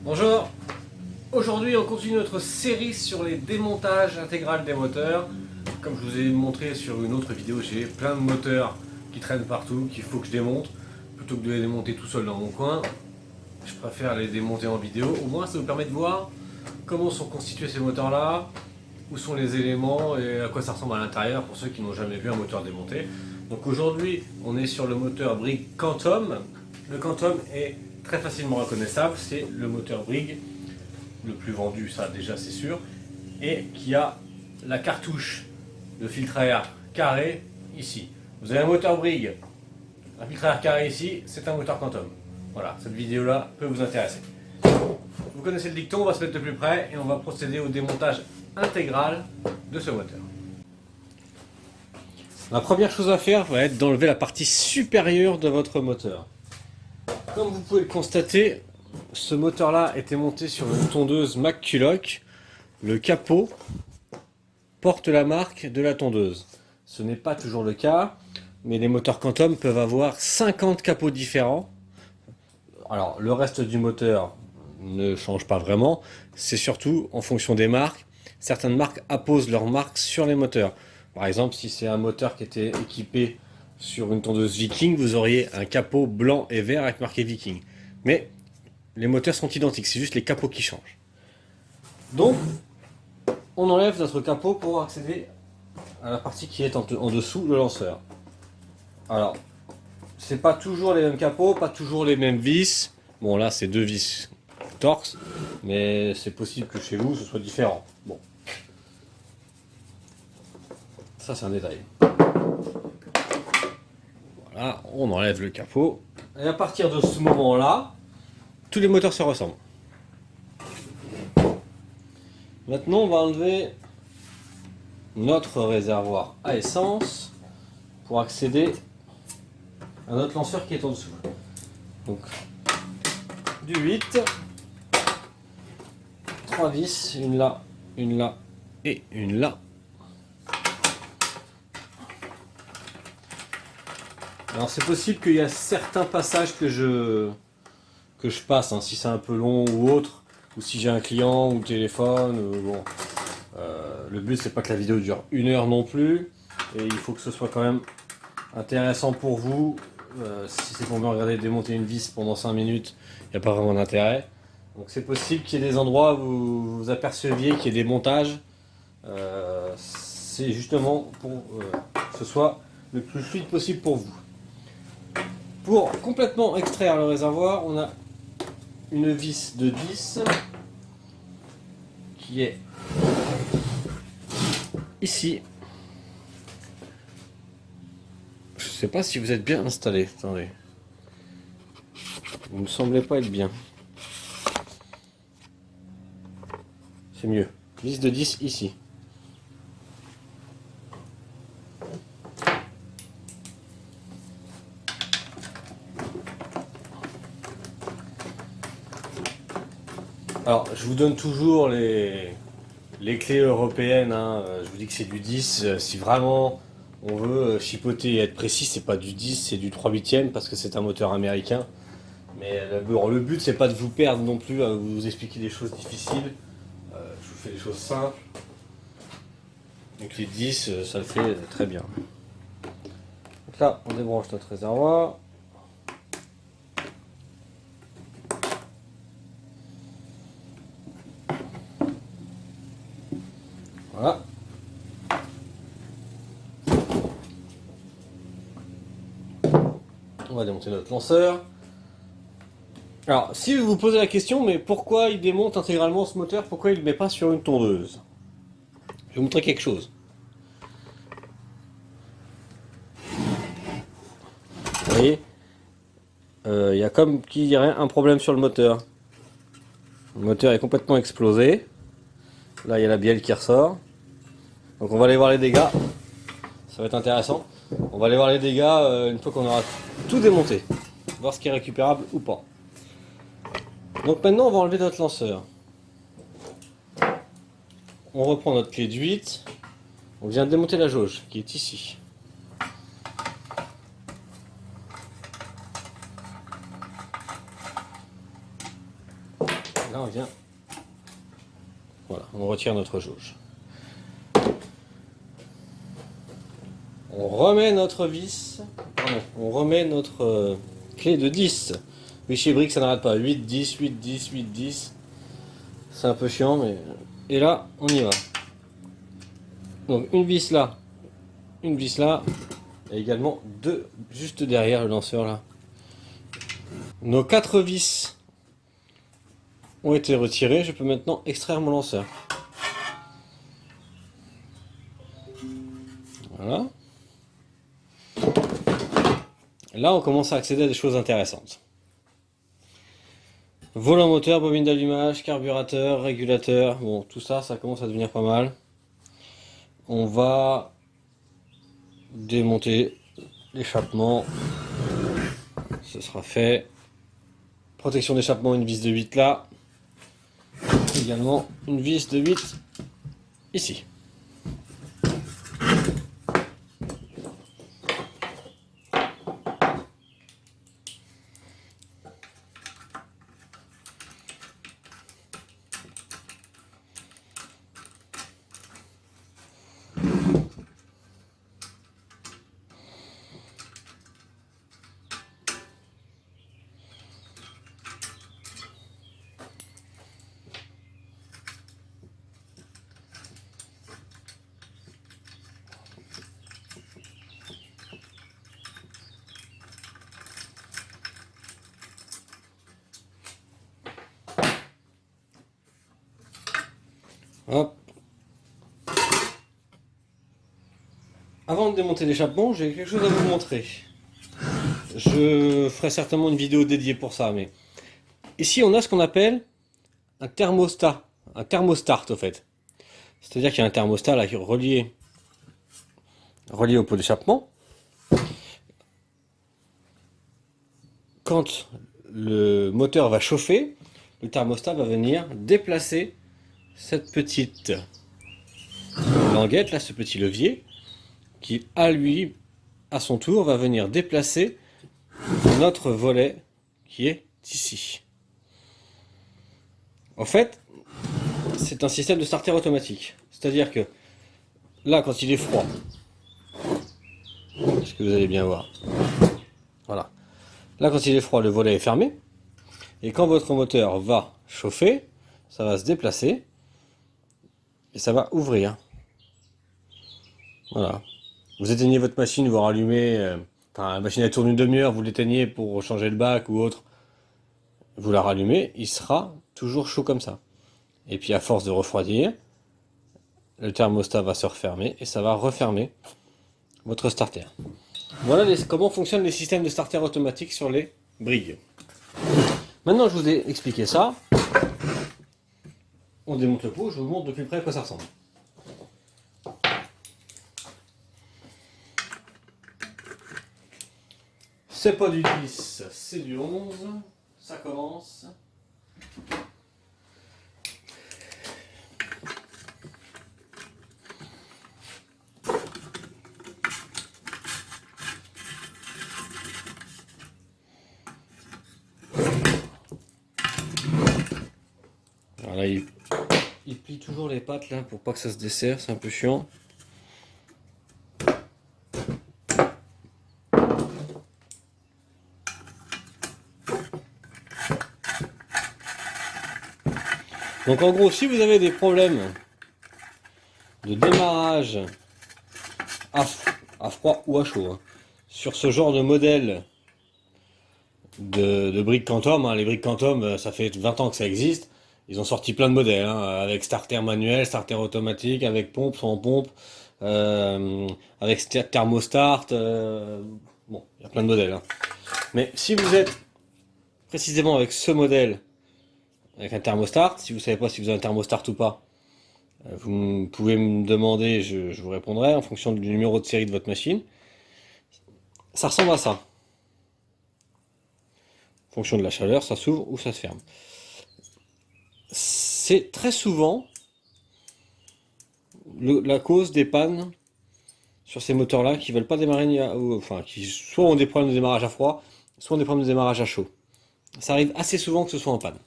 Bonjour, aujourd'hui on continue notre série sur les démontages intégral des moteurs. Comme je vous ai montré sur une autre vidéo, j'ai plein de moteurs qui traînent partout, qu'il faut que je démonte. Plutôt que de les démonter tout seul dans mon coin, je préfère les démonter en vidéo. Au moins ça vous permet de voir comment sont constitués ces moteurs là, où sont les éléments et à quoi ça ressemble à l'intérieur pour ceux qui n'ont jamais vu un moteur démonté. Donc aujourd'hui on est sur le moteur Brigg Quantum. Le Quantum est très facilement reconnaissable, c'est le moteur Brigg le plus vendu, ça déjà c'est sûr, et qui a la cartouche de filtre à air carré ici. Vous avez un moteur Brigg, un filtre à air carré ici, c'est un moteur Quantum. Voilà, cette vidéo là peut vous intéresser. Vous connaissez le dicton, on va se mettre de plus près et on va procéder au démontage intégral de ce moteur. La première chose à faire va être d'enlever la partie supérieure de votre moteur. Comme vous pouvez le constater, ce moteur là était monté sur une tondeuse McCulloch. Le capot porte la marque de la tondeuse. Ce n'est pas toujours le cas, mais les moteurs Quantum peuvent avoir 50 capots différents. Alors le reste du moteur ne change pas vraiment, c'est surtout en fonction des marques. Certaines marques apposent leur marque sur les moteurs. Par exemple, si c'est un moteur qui était équipé sur une tondeuse Viking, vous auriez un capot blanc et vert avec marqué Viking. Mais les moteurs sont identiques, c'est juste les capots qui changent. Donc, on enlève notre capot pour accéder à la partie qui est en dessous, le lanceur. Alors, c'est pas toujours les mêmes capots, pas toujours les mêmes vis. Bon, là, c'est deux vis Torx, mais c'est possible que chez vous, ce soit différent. Bon. Ça, c'est un détail. Voilà, on enlève le capot. Et à partir de ce moment-là, tous les moteurs se ressemblent. Maintenant, on va enlever notre réservoir à essence pour accéder à notre lanceur qui est en dessous. Donc, du 8, 3 vis, une là et une là. Alors c'est possible qu'il y a certains passages que je passe, hein, si c'est un peu long ou autre, ou si j'ai un client ou le téléphone, bon. Le but c'est pas que la vidéo dure 1 heure non plus, et il faut que ce soit quand même intéressant pour vous. Si c'est pour me regarder démonter une vis pendant 5 minutes, il n'y a pas vraiment d'intérêt. Donc c'est possible qu'il y ait des endroits où vous aperceviez qu'il y ait des montages. C'est justement pour que ce soit le plus fluide possible pour vous. Pour complètement extraire le réservoir, on a une vis de 10 qui est ici. Je sais pas si vous êtes bien installé. Attendez. Vous me semblez pas être bien. C'est mieux. Vis de 10 ici. Alors, je vous donne toujours les clés européennes. Hein. Je vous dis que c'est du 10. Si vraiment on veut chipoter et être précis, c'est pas du 10, c'est du 3/8 parce que c'est un moteur américain. Mais le but, c'est pas de vous perdre non plus à vous expliquer des choses difficiles. Je vous fais des choses simples. Donc les 10, ça le fait très bien. Donc là, on débranche notre réservoir. Voilà. On va démonter notre lanceur. Alors, si vous vous posez la question, mais pourquoi il démonte intégralement ce moteur? Pourquoi il ne le met pas sur une tondeuse? Je vais vous montrer quelque chose. Vous voyez, il y a comme qui dirait un problème sur le moteur. Le moteur est complètement explosé. Là, il y a la bielle qui ressort. Donc on va aller voir les dégâts. Ça va être intéressant. On va aller voir les dégâts une fois qu'on aura tout démonté. Voir ce qui est récupérable ou pas. Donc maintenant, on va enlever notre lanceur. On reprend notre clé de 8. On vient de démonter la jauge qui est ici. Là on vient. Voilà, on retire notre jauge. On remet notre vis. Pardon, on remet notre clé de 10. Oui, chez Brick ça n'arrête pas. 8, 10, 8, 10, 8, 10. C'est un peu chiant, mais. Et là, on y va. Donc une vis là, une vis là, et également deux juste derrière le lanceur là. Nos 4 vis ont été retirées. Je peux maintenant extraire mon lanceur. Voilà. Là, on commence à accéder à des choses intéressantes. Volant moteur, bobine d'allumage, carburateur, régulateur. Bon, tout ça, ça commence à devenir pas mal. On va démonter l'échappement. Ce sera fait. Protection d'échappement, une vis de 8 là. Également une vis de 8 ici. Hop. Avant de démonter l'échappement, j'ai quelque chose à vous montrer. Je ferai certainement une vidéo dédiée pour ça, mais ici on a ce qu'on appelle un thermostat, un thermostart au fait. C'est-à-dire qu'il y a un thermostat là qui est relié au pot d'échappement. Quand le moteur va chauffer, le thermostat va venir déplacer cette petite languette là, ce petit levier, qui à son tour va venir déplacer notre volet qui est ici. En fait, c'est un système de starter automatique. C'est-à-dire que là, quand il est froid, ce que vous allez bien voir, voilà. Là, quand il est froid, le volet est fermé. Et quand votre moteur va chauffer, ça va se déplacer et ça va ouvrir. Voilà. Vous éteignez votre machine, vous rallumez, la machine elle tourne une demi-heure, vous l'éteignez pour changer le bac ou autre, vous la rallumez, il sera toujours chaud comme ça. Et puis à force de refroidir, le thermostat va se refermer et ça va refermer votre starter. Voilà comment fonctionnent les systèmes de starter automatique sur les Brigg. Maintenant je vous ai expliqué ça, on démonte le pot, je vous montre de plus près à quoi ça ressemble. C'est pas du 10, c'est du 11, ça commence. Alors là, il plie toujours les pattes là pour pas que ça se desserre, c'est un peu chiant. Donc en gros, si vous avez des problèmes de démarrage à froid ou à chaud, hein, sur ce genre de modèle de Brigg Quantum, hein, les Brigg Quantum, ça fait 20 ans que ça existe, ils ont sorti plein de modèles, hein, avec starter manuel, starter automatique, avec pompe, sans pompe, avec thermostart, bon, il y a plein de modèles. Hein. Mais si vous êtes précisément avec ce modèle, avec un thermostart, si vous ne savez pas si vous avez un thermostart ou pas, vous pouvez me demander, je vous répondrai en fonction du numéro de série de votre machine. Ça ressemble à ça. En fonction de la chaleur, ça s'ouvre ou ça se ferme. C'est très souvent la cause des pannes sur ces moteurs-là qui ne veulent pas démarrer, enfin, qui soit ont des problèmes de démarrage à froid, soit ont des problèmes de démarrage à chaud. Ça arrive assez souvent que ce soit en panne.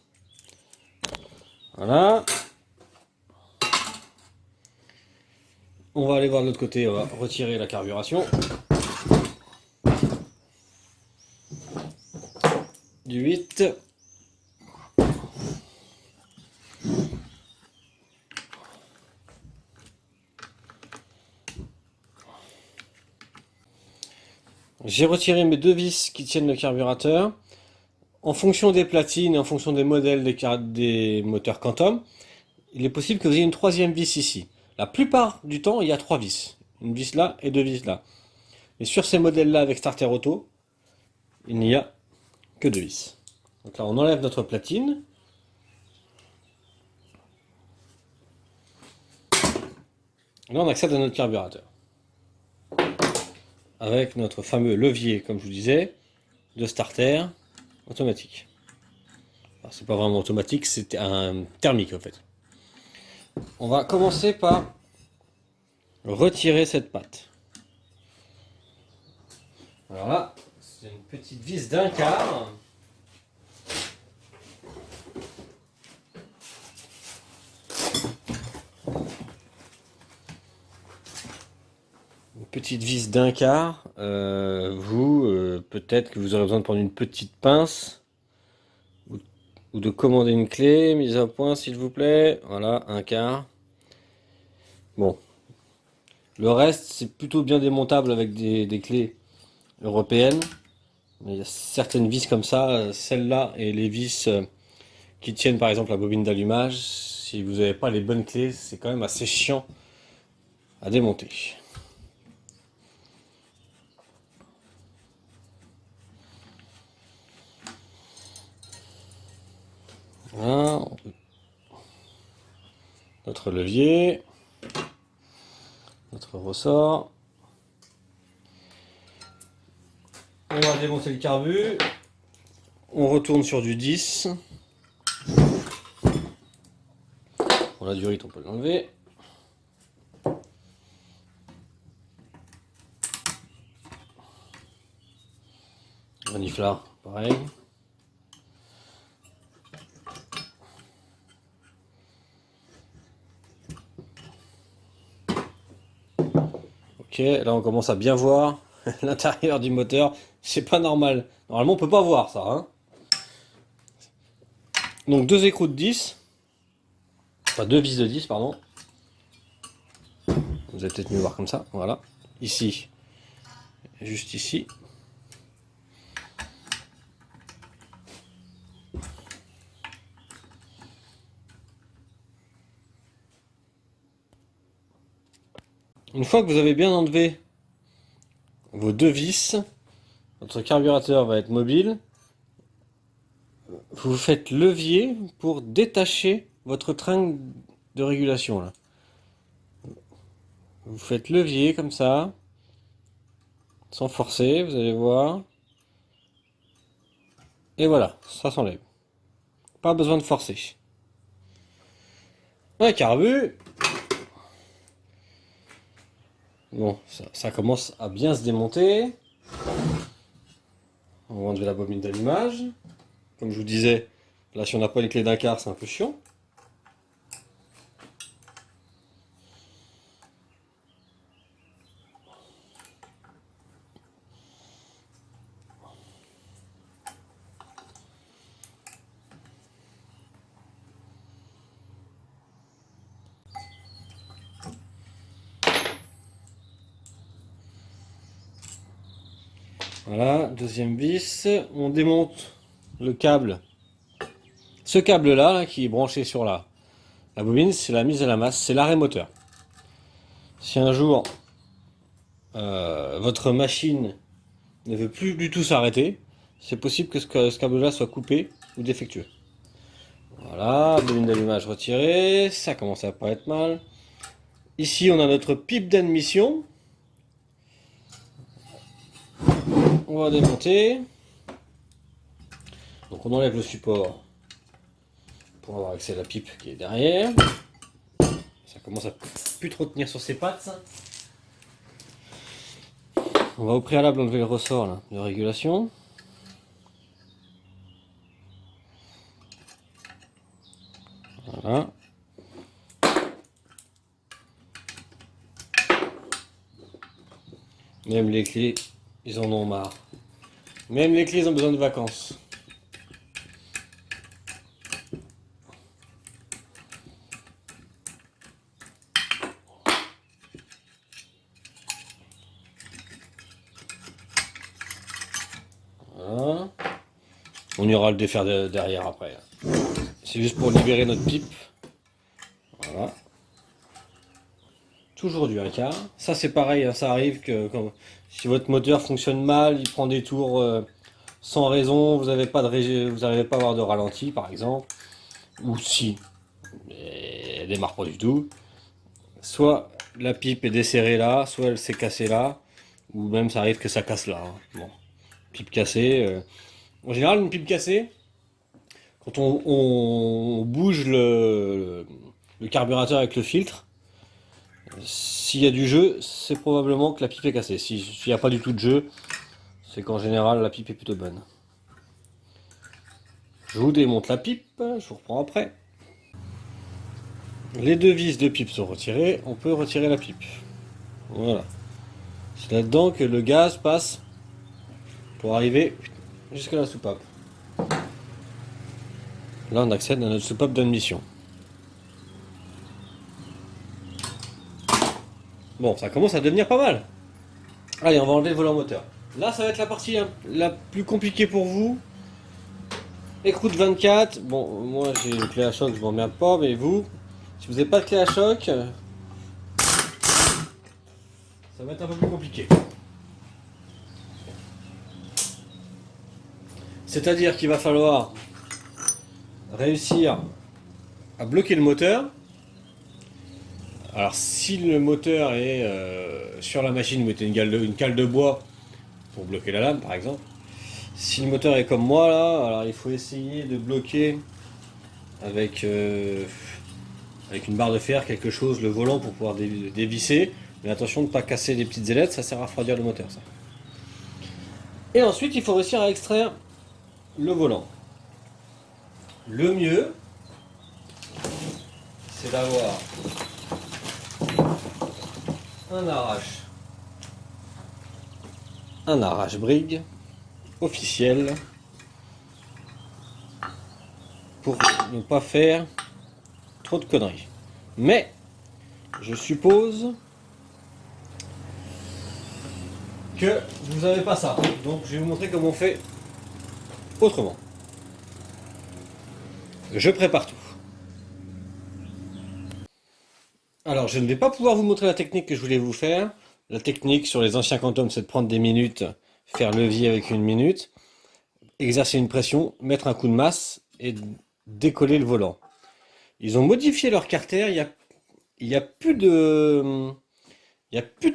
Voilà. On va aller voir de l'autre côté, on va retirer la carburation. Du 8. J'ai retiré mes deux vis qui tiennent le carburateur. En fonction des platines et en fonction des modèles des moteurs Quantum, il est possible que vous ayez une troisième vis ici. La plupart du temps, il y a trois vis. Une vis là et deux vis là. Et sur ces modèles-là avec starter auto, il n'y a que deux vis. Donc là, on enlève notre platine. Là, on accède à notre carburateur. Avec notre fameux levier, comme je vous disais, de starter automatique. Alors, c'est pas vraiment automatique, c'est un thermique en fait. On va commencer par retirer cette patte. Alors là, c'est une petite vis d'un quart. Une petite vis d'un quart. Peut-être que vous aurez besoin de prendre une petite pince ou de commander une clé. Mise à point, s'il vous plaît. Voilà, un quart. Bon. Le reste, c'est plutôt bien démontable avec des clés européennes. Mais il y a certaines vis comme ça, celle-là et les vis qui tiennent par exemple la bobine d'allumage. Si vous n'avez pas les bonnes clés, c'est quand même assez chiant à démonter. Voilà. Notre levier, notre ressort. On va démonter le carbu. On retourne sur du 10. On a du rythme, on peut l'enlever. Reniflard, pareil. Ok, là on commence à bien voir l'intérieur du moteur. C'est pas normal. Normalement on peut pas voir ça. Hein. Donc deux écrous de 10. Enfin deux vis de 10, pardon. Vous allez peut-être mieux voir comme ça. Voilà. Ici. Juste ici. Une fois que vous avez bien enlevé vos deux vis, votre carburateur va être mobile. Vous faites levier pour détacher votre tringle de régulation là. Vous faites levier comme ça, sans forcer, vous allez voir. Et voilà, ça s'enlève. Pas besoin de forcer. Un carbu. Bon, ça commence à bien se démonter. On va enlever la bobine d'allumage. Comme je vous disais, là si on n'a pas les clés d'un quart, c'est un peu chiant. Voilà, deuxième vis. On démonte le câble. Ce câble-là, là, qui est branché sur la bobine, c'est la mise à la masse, c'est l'arrêt moteur. Si un jour votre machine ne veut plus du tout s'arrêter, c'est possible que ce câble-là soit coupé ou défectueux. Voilà, bobine d'allumage retirée, ça commence à pas être mal. Ici, on a notre pipe d'admission. On va démonter. Donc on enlève le support pour avoir accès à la pipe qui est derrière. Ça commence à plus trop tenir sur ses pattes. On va au préalable enlever le ressort là, de régulation. Voilà. Même les clés, ils en ont marre. Même les clés, ils ont besoin de vacances. Voilà. On ira le défaire derrière après. C'est juste pour libérer notre pipe. Voilà. Toujours du 1/4. Ça c'est pareil, hein, ça arrive que si votre moteur fonctionne mal, il prend des tours sans raison, vous n'arrivez pas à avoir de ralenti par exemple. Ou si, elle démarre pas du tout. Soit la pipe est desserrée là, soit elle s'est cassée là, ou même ça arrive que ça casse là. Hein. Bon, pipe cassée. En général, une pipe cassée, quand on bouge le carburateur avec le filtre, s'il y a du jeu, c'est probablement que la pipe est cassée. S'il n'y a pas du tout de jeu, c'est qu'en général la pipe est plutôt bonne. Je vous démonte la pipe, je vous reprends après. Les deux vis de pipe sont retirées, on peut retirer la pipe. Voilà. C'est là-dedans que le gaz passe pour arriver jusqu'à la soupape. Là on accède à notre soupape d'admission. Bon, ça commence à devenir pas mal. Allez, on va enlever le volant moteur. Là, ça va être la partie la plus compliquée pour vous. Écoute 24. Bon, moi j'ai une clé à choc, je m'emmerde pas, mais vous, si vous n'avez pas de clé à choc, ça va être un peu plus compliqué. C'est-à-dire qu'il va falloir réussir à bloquer le moteur. Alors, si le moteur est sur la machine, vous mettez une cale de bois pour bloquer la lame, par exemple. Si le moteur est comme moi là, alors il faut essayer de bloquer avec une barre de fer, quelque chose, le volant pour pouvoir dévisser. Mais attention de ne pas casser les petites ailettes, ça sert à refroidir le moteur ça. Et ensuite il faut réussir à extraire le volant. Le mieux, c'est d'avoir un arrache-brigue officiel pour ne pas faire trop de conneries. Mais je suppose que vous n'avez pas ça. Donc je vais vous montrer comment on fait autrement. Je prépare tout. Alors je ne vais pas pouvoir vous montrer la technique que je voulais vous faire. La technique sur les anciens Quantum, c'est de prendre des minutes, faire levier avec une minute, exercer une pression, mettre un coup de masse et décoller le volant. Ils ont modifié leur carter, il y a plus de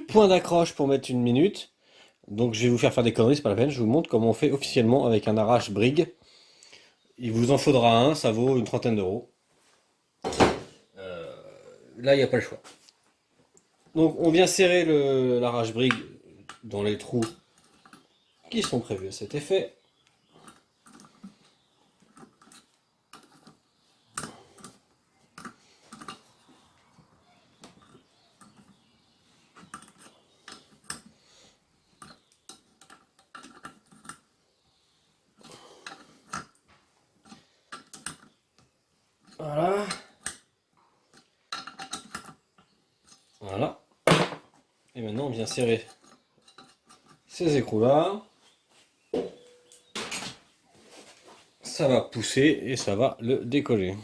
points d'accroche pour mettre une minute. Donc je vais vous faire des conneries, c'est pas la peine. Je vous montre comment on fait officiellement avec un arrache-brigue. Il vous en faudra un, ça vaut une trentaine d'euros. Là, il n'y a pas le choix. Donc on vient serrer l'arrache-brigue dans les trous qui sont prévus à cet effet. Voilà. Voilà. Et maintenant on vient serrer ces écrous-là. Ça va pousser et ça va le décoller.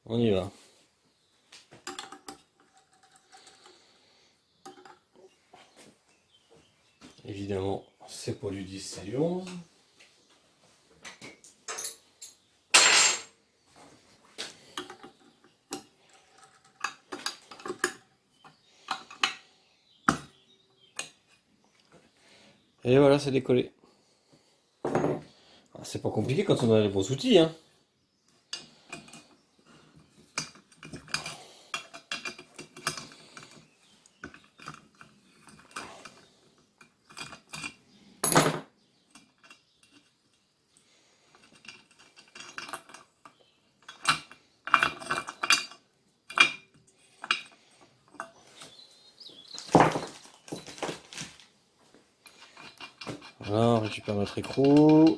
On y va. Évidemment, c'est pas du 10, c'est du 11. Et voilà, c'est décollé. C'est pas compliqué quand on a les bons outils, hein. Voilà, on récupère notre écrou.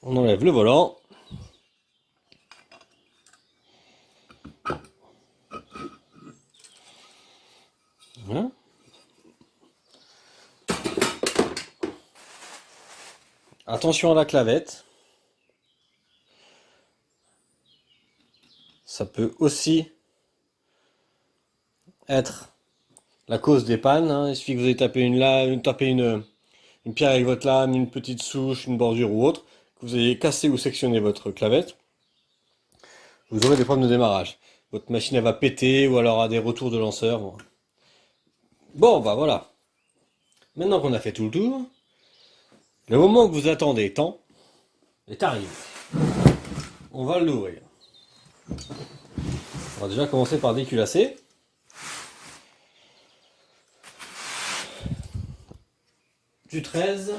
On enlève le volant. Voilà. Attention à la clavette. Ça peut aussi être la cause des pannes, hein. Il suffit que vous ayez tapé une pierre avec votre lame, une petite souche, une bordure ou autre, que vous ayez cassé ou sectionné votre clavette, vous aurez des problèmes de démarrage. Votre machine elle va péter ou alors a des retours de lanceur. Bon, bah voilà. Maintenant qu'on a fait tout le tour, le moment que vous attendez tant est arrivé. On va l'ouvrir. On va déjà commencer par déculasser. Du 13.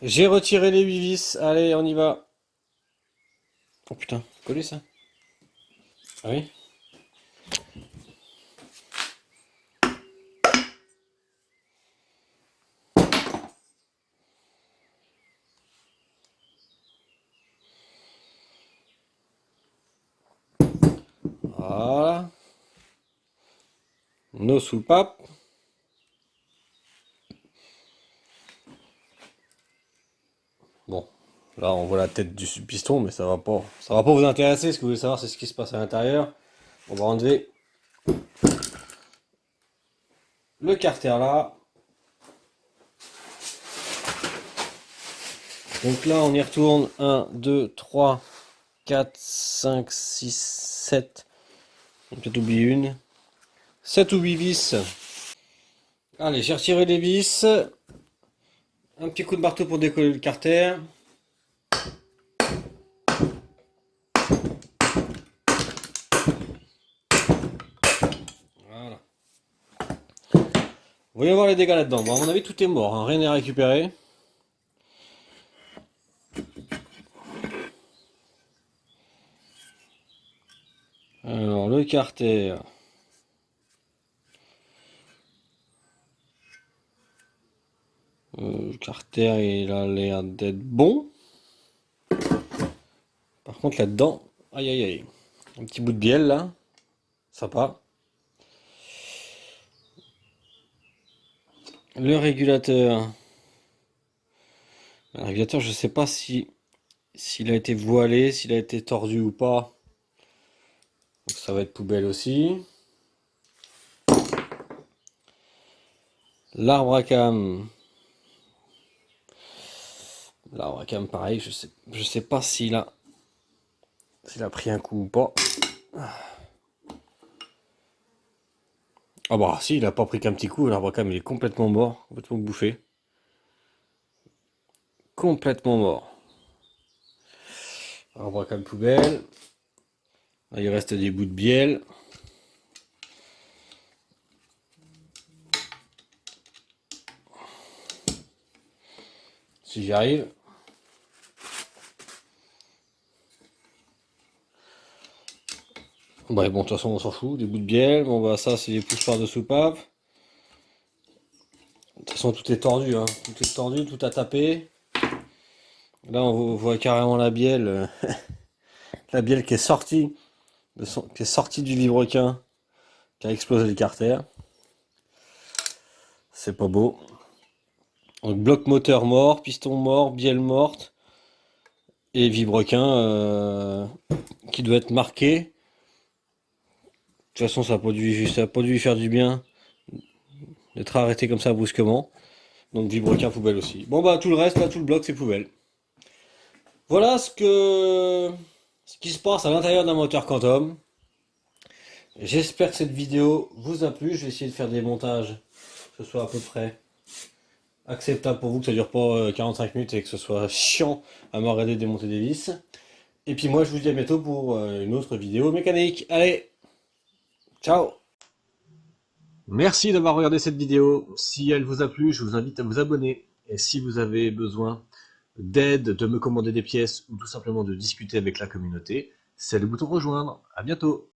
J'ai retiré les 8 vis. Allez, on y va. Oh putain, collé ça. Ah oui. Voilà. Nos soupapes. Bon, là on voit la tête du piston, mais ça va pas vous intéresser. Ce que vous voulez savoir, c'est ce qui se passe à l'intérieur. On va enlever le carter là. Donc là on y retourne 1, 2, 3, 4, 5, 6, 7. On a peut-être oublié une. 7 ou 8 vis. Allez, j'ai retiré les vis. Un petit coup de marteau pour décoller le carter. Voilà. Voyons voir les dégâts là-dedans. Bon, à mon avis, tout est mort, hein. Rien n'est récupéré. Alors, le carter. Le carter, il a l'air d'être bon. Par contre, là-dedans, aïe aïe aïe. Un petit bout de bielle là. Sympa. Le régulateur. Le régulateur, je sais pas si s'il a été voilé, s'il a été tordu ou pas. Donc ça va être poubelle aussi. L'arbre à cam. L'arbre à cam, pareil, je sais pas s'il a pris un coup ou pas. Ah bah si, il a pas pris qu'un petit coup, l'arbre à cam il est complètement mort, complètement bouffé. Complètement mort. Arbre à cam poubelle. Là, il reste des bouts de bielle. Si j'y arrive. Ouais, bon, de toute façon, on s'en fout. Des bouts de bielle. Bon, bah, ça, c'est des poussoirs de soupape. De toute façon, tout est tordu, hein. Tout est tordu, tout a tapé. Là, on voit carrément la bielle. La bielle qui est sortie, qui est sortie du vilebrequin, qui a explosé le carter. C'est pas beau. Donc, bloc moteur mort, piston mort, bielle morte. Et vilebrequin qui doit être marqué. De toute façon, ça a pas dû lui faire du bien d'être arrêté comme ça brusquement. Donc vilebrequin poubelle aussi. Bon bah tout le reste, là, tout le bloc, c'est poubelle. Voilà ce qui se passe à l'intérieur d'un moteur Quantum. J'espère que cette vidéo vous a plu. Je vais essayer de faire des montages, que ce soit à peu près acceptable pour vous, que ça dure pas 45 minutes et que ce soit chiant à me regarder démonter des vis. Et puis moi, je vous dis à bientôt pour une autre vidéo mécanique. Allez, ciao! Merci d'avoir regardé cette vidéo. Si elle vous a plu, je vous invite à vous abonner. Et si vous avez besoin d'aide, de me commander des pièces ou tout simplement de discuter avec la communauté, c'est le bouton rejoindre. À bientôt!